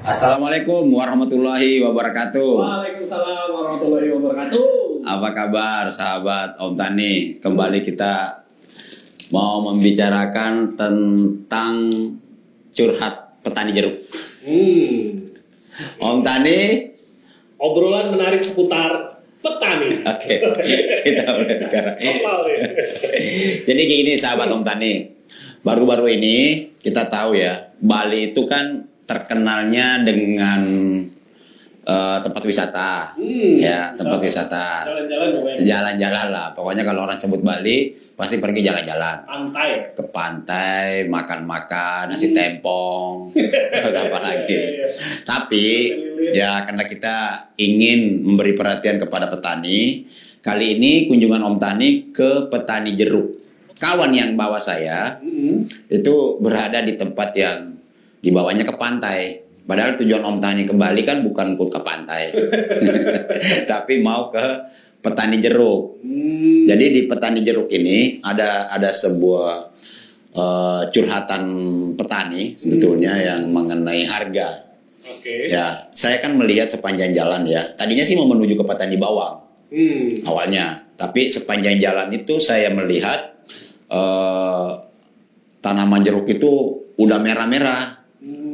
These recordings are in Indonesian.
Assalamualaikum warahmatullahi wabarakatuh. Waalaikumsalam warahmatullahi wabarakatuh. Apa kabar sahabat Om Tani? Kembali kita mau membicarakan tentang curhat petani jeruk. Om Tani, Obrolan menarik seputar petani. oke, kita mulai sekarang. Jadi gini sahabat Om Tani, baru-baru ini kita tahu ya, Bali itu kan terkenalnya dengan tempat wisata, ya tempat wisata, jalan-jalan lah. Pokoknya kalau orang sebut Bali pasti pergi jalan-jalan, Pantai, ke pantai, makan-makan, nasi tempong, apa lagi. Tapi ya karena kita ingin memberi perhatian kepada petani, kali ini kunjungan Om Tani ke petani jeruk. Kawan yang bawa saya itu berada di tempat yang dibawanya ke pantai. Padahal tujuan Om Tani ke Bali kan bukan ke pantai, tapi mau ke petani jeruk. Jadi di petani jeruk ini ada sebuah curhatan petani sebetulnya yang mengenai harga. Ya, saya kan melihat sepanjang jalan ya. Tadinya sih mau menuju ke petani bawang awalnya, tapi sepanjang jalan itu saya melihat tanaman jeruk itu udah merah-merah,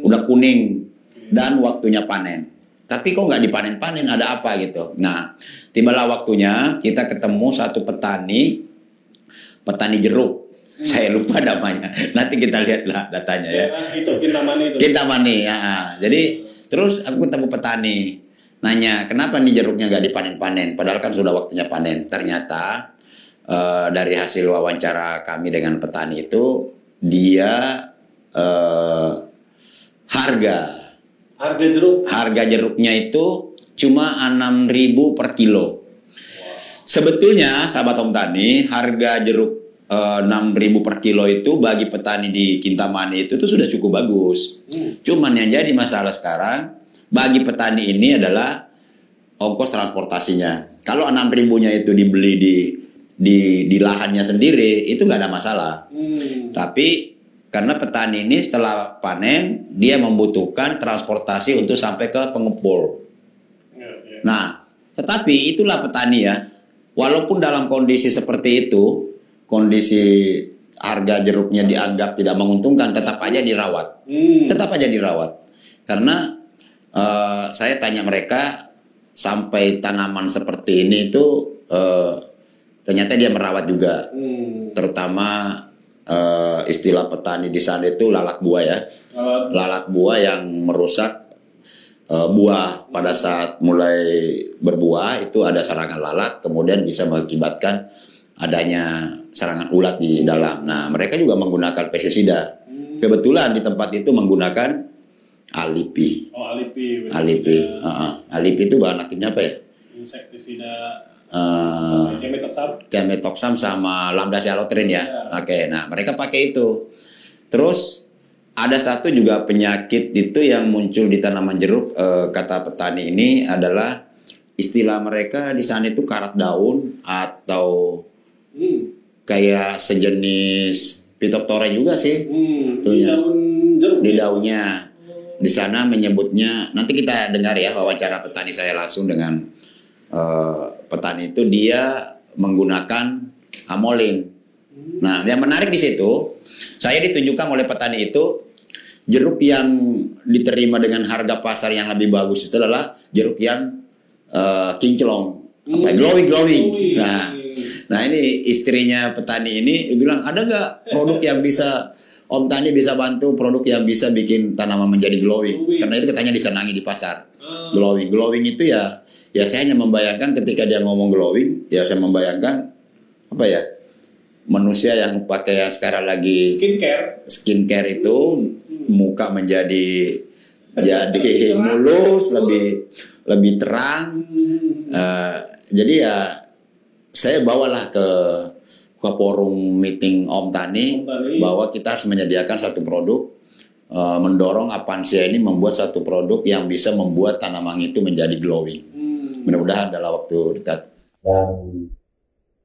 udah kuning, dan waktunya panen. Tapi kok nggak dipanen-panen, ada apa gitu. Nah, tibalah waktunya kita ketemu satu petani jeruk. Saya lupa namanya. Nanti kita lihatlah datanya ya. Itu Kintamani itu. Kintamani, ya. Jadi terus aku ketemu petani, nanya kenapa nih jeruknya nggak dipanen-panen, padahal kan sudah waktunya panen. Ternyata dari hasil wawancara kami dengan petani itu, dia harga jeruknya itu cuma 6.000 per kilo. Sebetulnya sahabat Om Tani, harga jeruk 6.000 per kilo itu bagi petani di Kintamani itu sudah cukup bagus. Cuman yang jadi masalah sekarang bagi petani ini adalah ongkos transportasinya. Kalau 6.000-nya itu dibeli di lahannya sendiri, itu nggak ada masalah. Tapi karena petani ini setelah panen, dia membutuhkan transportasi untuk sampai ke pengepul. Nah, tetapi itulah petani ya. Walaupun dalam kondisi seperti itu, kondisi harga jeruknya dianggap tidak menguntungkan, tetap aja dirawat. Tetap aja dirawat. Karena saya tanya mereka, sampai tanaman seperti ini itu ternyata dia merawat juga. Terutama istilah petani di sana itu lalat buah ya. Lalat buah yang merusak buah pada saat mulai berbuah, itu ada serangan lalat, kemudian bisa mengakibatkan adanya serangan ulat di dalam. Nah, mereka juga menggunakan pestisida. Kebetulan di tempat itu menggunakan Alipi. Alipi itu bahan aktifnya apa ya? Insektisida. Kemetoksam sama lambda-cyhalothrin ya. Oke, nah mereka pakai itu. Terus ada satu juga penyakit itu yang muncul di tanaman jeruk, kata petani ini adalah istilah mereka di sana itu karat daun atau kayak sejenis Phytophthora juga sih. Di daunnya. Di sana menyebutnya, nanti kita dengar ya wawancara petani saya langsung dengan petani itu, dia menggunakan amolin. Nah, yang menarik di situ, saya ditunjukkan oleh petani itu jeruk yang diterima dengan harga pasar yang lebih bagus itu adalah jeruk yang kinclong, glowing. Nah ini istrinya petani ini bilang, ada nggak produk yang bisa Om Tani bisa bantu, produk yang bisa bikin tanaman menjadi glowing. Karena itu katanya disenangi di pasar. Glowing itu ya saya hanya membayangkan ketika dia ngomong glowing, ya saya membayangkan apa ya, manusia yang pakai sekarang lagi skincare itu muka menjadi mulus, lebih terang. Jadi ya saya bawalah ke forum meeting Om Tani bahwa kita harus menyediakan satu produk, mendorong Avansia ini membuat satu produk yang bisa membuat tanaman itu menjadi glowing. Mudah-mudahan dalam waktu dekat. Dan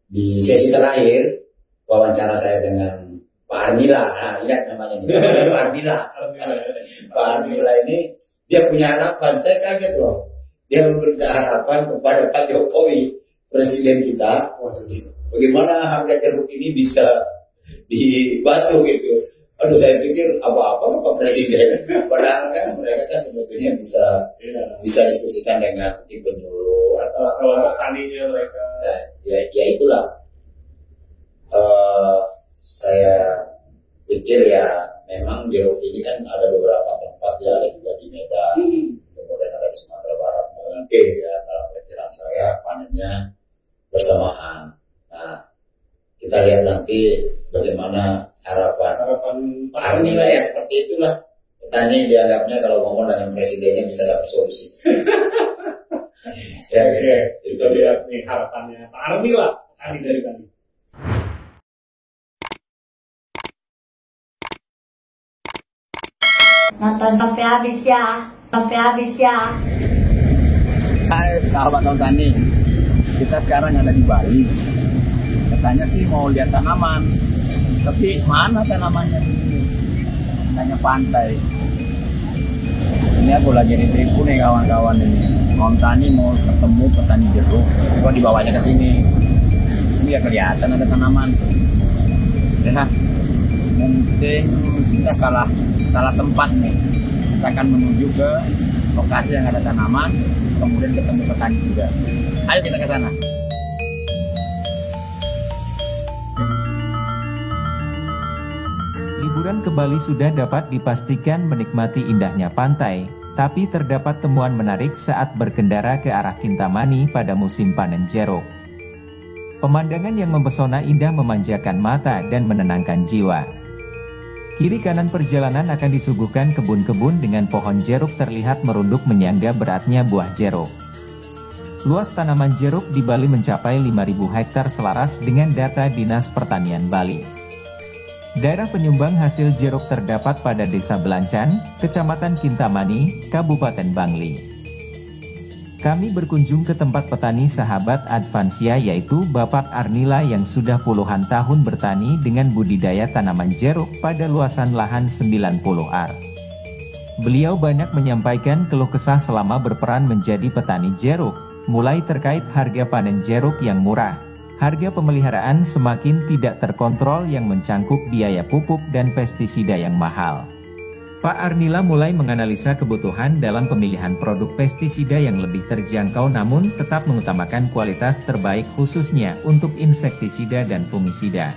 di sesi terakhir wawancara saya dengan Pak Armila, ingat namanya Pak Armila. Pak Armila ini Dia punya harapan, saya kaget loh. Dia memberikan harapan kepada Pak Jokowi, presiden kita. Bagaimana harga jeruk ini bisa dibantu gitu. Aduh, saya pikir apa-apa Pak Presiden. Padahal kan mereka kan sebetulnya bisa diskusikan dengan tim penyuluh atau kelompok taninya mereka. Ya itulah. Saya pikir ya memang jeruk ini kan ada beberapa tempat ya, ada juga di Medan, kemudian ada di Sumatera Barat. Mungkin ya dalam perkiraan saya panennya bersamaan. Nah, kita lihat nanti bagaimana harapan Arnila ya, seperti itulah. Petani dianggapnya kalau ngomong dengan presidennya bisa dapat solusi. Ya, itu lihat nih harapannya Pak Arnila tadi dari tadi. Nonton sampai habis ya, sampai habis ya. Hai sahabat Tahun Tani, kita sekarang ada di Bali. Katanya sih mau lihat tanaman, tapi mana tanamannya ini? Katanya pantai. Ini aku lagi ditipu nih kawan-kawan ini. Tahun Tani mau ketemu petani jeruk, kok dibawanya ke sini? Biar kelihatan ada tanaman. Ya, mungkin kita salah tempat nih. Kita akan menuju ke lokasi yang ada tanaman, kemudian ketemu petani juga. Ayo kita ke sana. Liburan ke Bali sudah dapat dipastikan menikmati indahnya pantai, tapi terdapat temuan menarik saat berkendara ke arah Kintamani pada musim panen jeruk. Pemandangan yang mempesona indah memanjakan mata dan menenangkan jiwa. Kiri kanan perjalanan akan disuguhkan kebun-kebun dengan pohon jeruk terlihat merunduk menyangga beratnya buah jeruk. Luas tanaman jeruk di Bali mencapai 5.000 hektar selaras dengan data Dinas Pertanian Bali. Daerah penyumbang hasil jeruk terdapat pada Desa Belancan, Kecamatan Kintamani, Kabupaten Bangli. Kami berkunjung ke tempat petani sahabat Advansia yaitu Bapak Arnila yang sudah puluhan tahun bertani dengan budidaya tanaman jeruk pada luasan lahan 90 ar. Beliau banyak menyampaikan keluh kesah selama berperan menjadi petani jeruk, mulai terkait harga panen jeruk yang murah, harga pemeliharaan semakin tidak terkontrol yang mencangkup biaya pupuk dan pestisida yang mahal. Pak Arnila mulai menganalisa kebutuhan dalam pemilihan produk pestisida yang lebih terjangkau namun tetap mengutamakan kualitas terbaik khususnya untuk insektisida dan fungisida.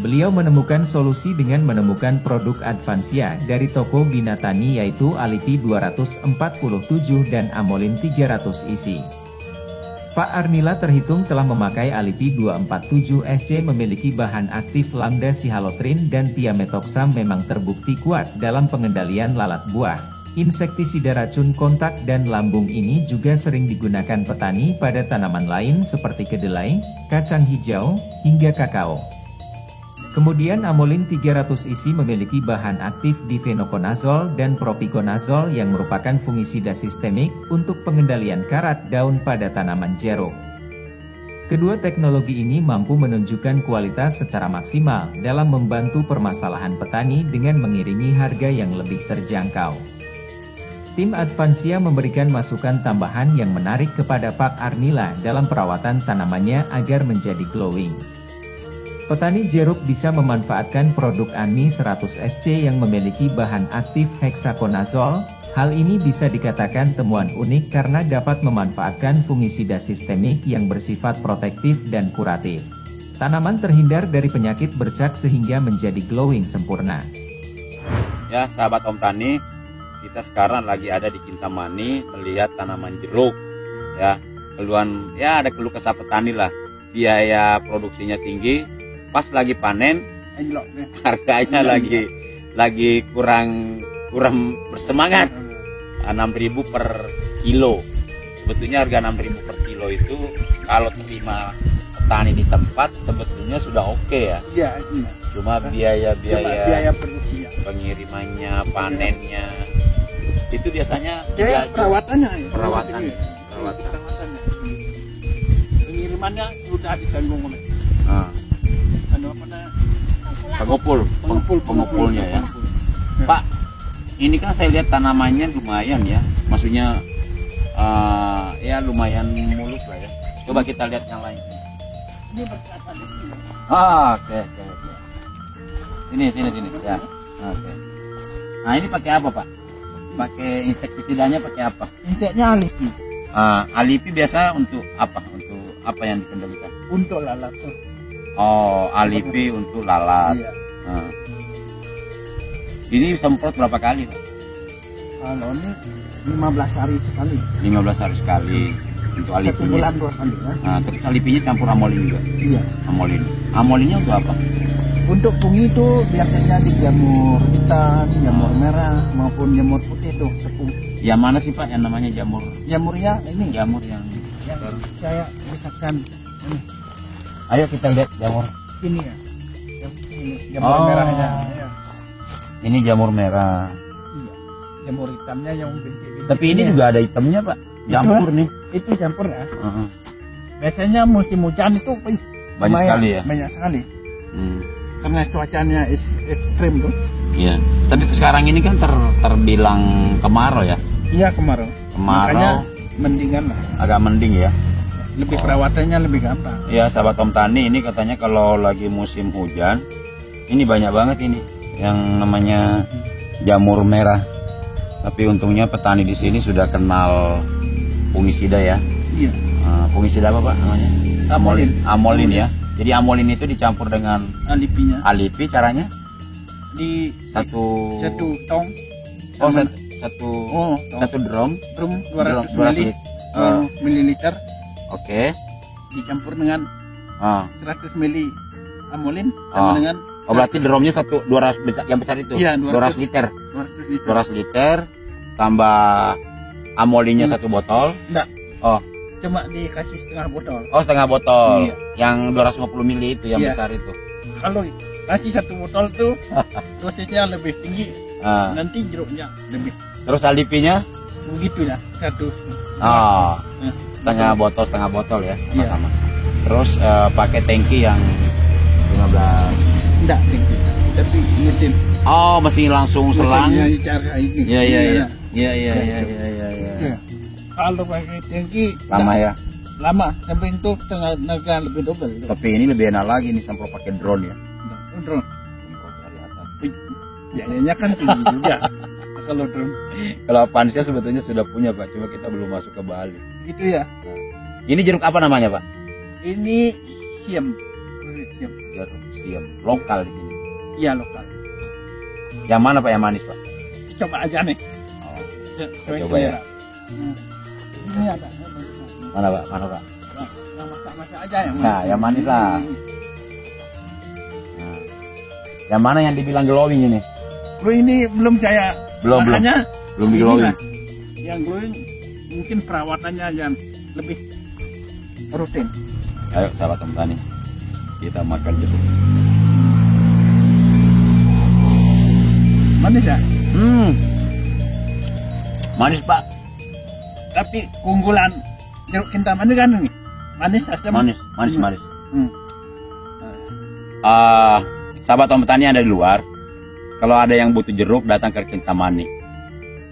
Beliau menemukan solusi dengan menemukan produk Advansia dari toko Binatani yaitu Alipi 247 dan Amolin 300 isi. Pak Arnila terhitung telah memakai Alipi 247 SC memiliki bahan aktif lambda sihalotrin dan thiamethoxam memang terbukti kuat dalam pengendalian lalat buah. Insektisida racun kontak dan lambung ini juga sering digunakan petani pada tanaman lain seperti kedelai, kacang hijau, hingga kakao. Kemudian Amolin 300 isi memiliki bahan aktif difenoconazole dan propiconazole yang merupakan fungisida sistemik untuk pengendalian karat daun pada tanaman jeruk. Kedua teknologi ini mampu menunjukkan kualitas secara maksimal dalam membantu permasalahan petani dengan mengiringi harga yang lebih terjangkau. Tim Advansia memberikan masukan tambahan yang menarik kepada Pak Arnila dalam perawatan tanamannya agar menjadi glowing. Petani jeruk bisa memanfaatkan produk ANMI 100 SC yang memiliki bahan aktif hexaconazole. Hal ini bisa dikatakan temuan unik karena dapat memanfaatkan fungisida sistemik yang bersifat protektif dan kuratif. Tanaman terhindar dari penyakit bercak sehingga menjadi glowing sempurna. Ya, sahabat Om Tani, kita sekarang lagi ada di Kintamani melihat tanaman jeruk. Ya, ada keluh kesah petani lah. Biaya produksinya tinggi. Pas lagi panen, harganya lagi kurang bersemangat. 6.000 per kilo. Sebetulnya harga 6.000 per kilo itu kalau terima petani di tempat sebetulnya sudah oke ya. Iya. Cuma biaya produksi, pengirimannya, panennya itu biasanya perawatannya. Pengirimannya sudah ditanggung oleh. Pengepulnya ya. Pak, ini kan saya lihat tanamannya lumayan ya, maksudnya ya lumayan mulus lah ya. Coba kita lihat yang lain. Ini berkata di sini. Oke. Sini ya. Oke. Nah ini pakai apa Pak? Pakai insektisidanya pakai apa? Inseknya alipi. Alipi biasa untuk apa? Untuk apa yang dikendalikan? Untuk lalat tuh. Oh, alipi untuk lalat. Iya. Nah. Ini semprot berapa kali Pak? Kalau ini 15 hari sekali. 15 hari sekali untuk 1 alipinya. bulan 2 kali ya. Nah, terus alipinya campur amolin juga. Iya. Amolinnya untuk apa? Untuk fungi itu biasanya di jamur hitam, jamur merah maupun jamur putih tuh tepung. Yang mana sih Pak yang namanya jamur? Jamurnya ini Jamur yang saya misalkan ini, ayo kita lihat jamur. ini ya. Ini jamur Oh. merahnya. Ya. Ini jamur merah. Iya. Jamur hitamnya yang bintik-bintik. Tapi ini juga ada hitamnya Pak. Campur nih. Itu campur ya. Heeh. Biasanya musim hujan itu Banyak lumayan, sekali ya? Banyak sekali. Hmm. Karena cuacanya ekstrim tuh. Iya. Tapi sekarang ini kan terbilang kemarau ya. Iya kemarau. Kemarau. Makanya mendingan lah. Agak mending ya. Lebih perawatannya lebih gampang. Ya sahabat Om Tani, ini katanya kalau lagi musim hujan, ini banyak banget ini yang namanya jamur merah. Tapi untungnya petani di sini sudah kenal fungisida ya. Iya. Fungisida apa Pak namanya? Amolin. Amolin ya. Jadi amolin itu dicampur dengan Alipinya alipi, caranya di satu tong. oh Sama- satu Oh, tong. satu drum Drum 200 200 mililiter Oke. dicampur dengan Ah. 100 mili amolin Ah. sama dengan Oh berarti drumnya 200 besar, yang besar itu. Iya, 200 liter. 200 liter. 200 liter tambah amolinnya 1 botol. Enggak, Oh, cuma dikasih setengah botol. setengah botol. Iya. Yang 250 mili itu yang Iya. besar itu. Kalau kasih 1 botol tuh dosisnya lebih tinggi, Ah. nanti jeruknya lebih Terus alipinya begitu ya, 1. ah, Nah, setengah botol ya, Iya. sama-sama. Terus pakai tangki yang 15. enggak tinggi, tapi mesin. Oh, mesin langsung selang. Mesinnya cara ini. Iya. Iya. Iya. Kalau pakai tinggi Lama enggak, ya. lama sampai itu tenaga lebih double. Tapi ini lebih enak lagi nih sampai pakai drone ya. Drone Dari atas. biayanya kan tinggi juga. Kalau drone Kalau Pansya sebetulnya sudah punya Pak, cuma kita belum masuk ke Bali. gitu ya. Ini jeruk apa namanya Pak? Ini siam. Siam. Jeruk siam lokal di sini. Iya lokal. Yang mana Pak yang manis Pak? Coba aja nih. Coba ya. Ini ada. Mana Pak? Mana Pak? Yang masak-masak aja yang Nah, yang manis lah. Nah, yang mana yang dibilang glowing ini? Kalau ini belum saya. Belum. Makanya Belum di ini glowing. lah. Yang glowing mungkin perawatannya yang lebih rutin. Ayo sahabat Om Tani, kita makan jeruk. Manis ya. Manis Pak. Tapi keunggulan jeruk Kintamani kan ini manis asam. Manis. Hmm. Sahabat Om Tani yang ada di luar, kalau ada yang butuh jeruk datang ke Kintamani.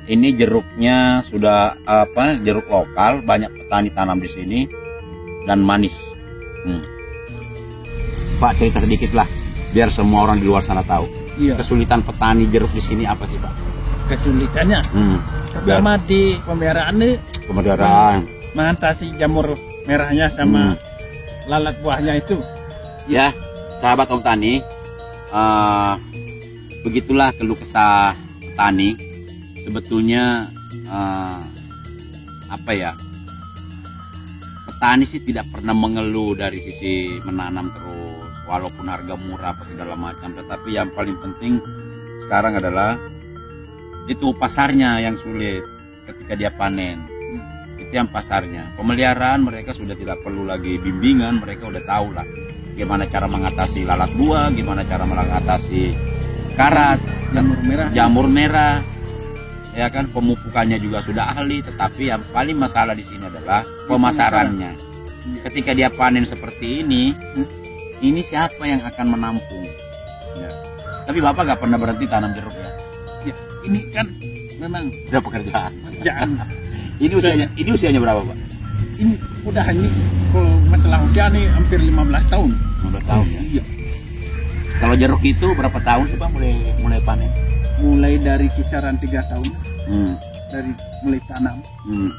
Ini jeruknya sudah jeruk lokal, banyak petani tanam di sini dan manis. Pak cerita sedikit lah, biar semua orang di luar sana tahu. Iya. Kesulitan petani jeruk di sini apa sih Pak? Kesulitannya pertama di pemeliharaan nih Pemeliharaan. mengatasi jamur merahnya sama lalat buahnya itu. Ya, sahabat Om Tani, begitulah keluh kesah petani. Sebetulnya petani sih tidak pernah mengeluh dari sisi menanam terus, walaupun harga murah apa segala macam. Tetapi yang paling penting sekarang adalah itu pasarnya yang sulit ketika dia panen. Itu yang pasarnya. Pemeliharaan mereka sudah tidak perlu lagi bimbingan, mereka udah tahu lah gimana cara mengatasi lalat buah, gimana cara mengatasi karat, jamur merah. Ya kan, pemupukannya juga sudah ahli, tetapi yang paling masalah di sini adalah pemasarannya. Ketika dia panen seperti ini siapa yang akan menampung? Ya. Tapi Bapak gak pernah berhenti tanam jeruk ya? Ya, ini kan memang Udah pekerjaan. pekerjaan. Ini usianya berapa, Pak? Ini udah ini kalau masalah usia nih hampir 15 tahun. 15 tahun ya. Iya. Kalau jeruk itu berapa tahun sih, Pak, mulai panen? Mulai dari kisaran 3 tahun Hmm. dari mulai tanam. Hmm.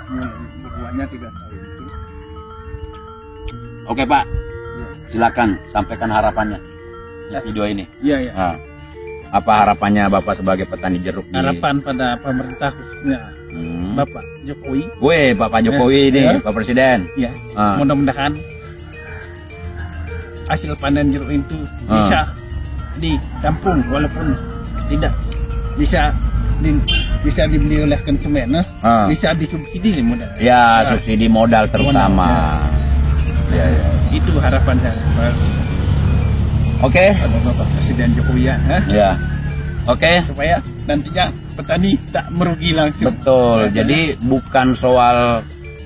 Mulai berbuahnya 3 tahun itu. Oke, Pak. Iya. Silakan sampaikan harapannya di video ini. Iya, iya. Nah, apa harapannya Bapak sebagai petani jeruk di Harapan pada pemerintah khususnya Bapak Jokowi, Weh, Bapak Jokowi ini, Ya. Pak Presiden. ya Ah. mudah-mudahan hasil panen jeruk itu bisa ditampung walaupun tidak bisa bisa dibeli oleh konsumen, bisa disubsidi mudah. Ya, subsidi modal terutama. Ya, ya. Itu harapan saya Oke. pada Bapak Presiden Jokowi ya, Ya. Oke. supaya nantinya petani tak merugi langsung. Betul. Jadi bukan soal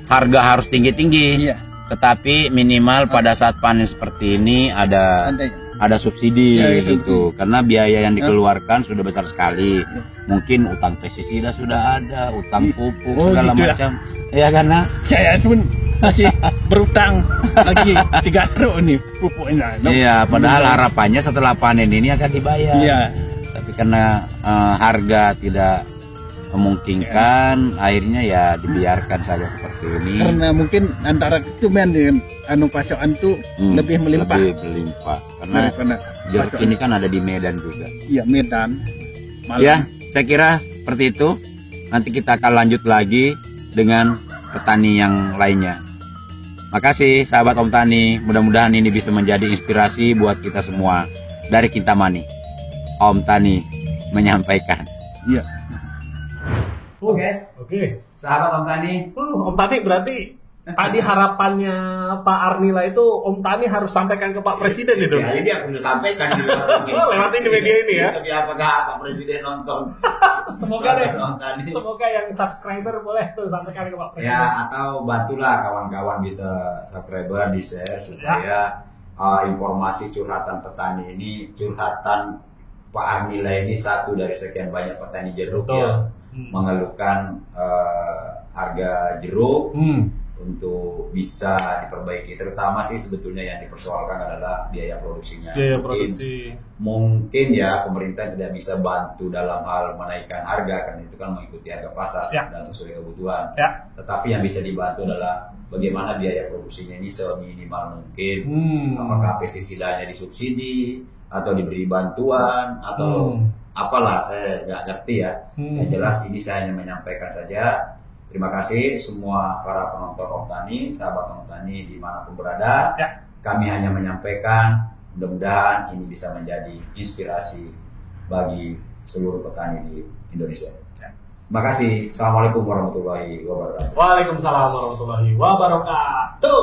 harga harus tinggi-tinggi, Iya. tetapi minimal pada saat panen seperti ini ada subsidi Ya, itu. gitu. Karena biaya yang dikeluarkan sudah besar sekali. Mungkin utang pestisida sudah ada, utang pupuk Oh, segala gitu ya. macam. Ya karena Saya pun masih berutang lagi 3 truk nih pupuknya. iya, padahal harapannya setelah panen ini akan dibayar. Iya. Tapi karena harga tidak memungkinkan, akhirnya ya dibiarkan saja seperti ini. Karena mungkin antara konsumen dengan pasokan tuh lebih melimpah Lebih berlimpah. Karena daripada jeruk pasokan. ini kan ada di Medan juga. Iya, Medan. Malang. Ya, saya kira seperti itu. Nanti kita akan lanjut lagi dengan petani yang lainnya. Makasih sahabat Om Tani. Mudah-mudahan ini bisa menjadi inspirasi buat kita semua. Dari Kintamani, Om Tani menyampaikan. Iya. Oke. Sahabat Om Tani, Om Tani berarti tadi harapannya Pak Arnila itu Om Tani harus sampaikan ke Pak Presiden itu. ya ini aku sudah sampaikan di masukin. Lewat ini media ini ya. Tapi apakah Pak Presiden nonton? Semoga deh. Om Tani. Semoga yang subscriber boleh tuh sampaikan ke Pak Presiden. Ya, atau bantulah kawan-kawan bisa subscriber, di share supaya informasi curhatan petani ini, curhatan Pak Arnila ini satu dari sekian banyak petani jeruk Betul. yang mengeluhkan harga jeruk untuk bisa diperbaiki. Terutama sih sebetulnya yang dipersoalkan adalah biaya produksinya. Biaya Mungkin- produksi. Mungkin ya pemerintah tidak bisa bantu dalam hal menaikkan harga karena itu kan mengikuti harga pasar Ya. dan sesuai kebutuhan. Ya. Tetapi yang bisa dibantu adalah bagaimana biaya produksinya ini seminimal mungkin. Hmm. Apakah pestisidanya disubsidi atau diberi bantuan atau apalah, saya nggak ngerti ya. Yang jelas ini saya hanya menyampaikan saja. Terima kasih semua para penonton Om Tani, sahabat Om Tani dimanapun berada. Ya. Kami hanya menyampaikan, mudah-mudahan ini bisa menjadi inspirasi bagi seluruh petani di Indonesia. Terima kasih. Assalamualaikum warahmatullahi wabarakatuh. Waalaikumsalam warahmatullahi wabarakatuh.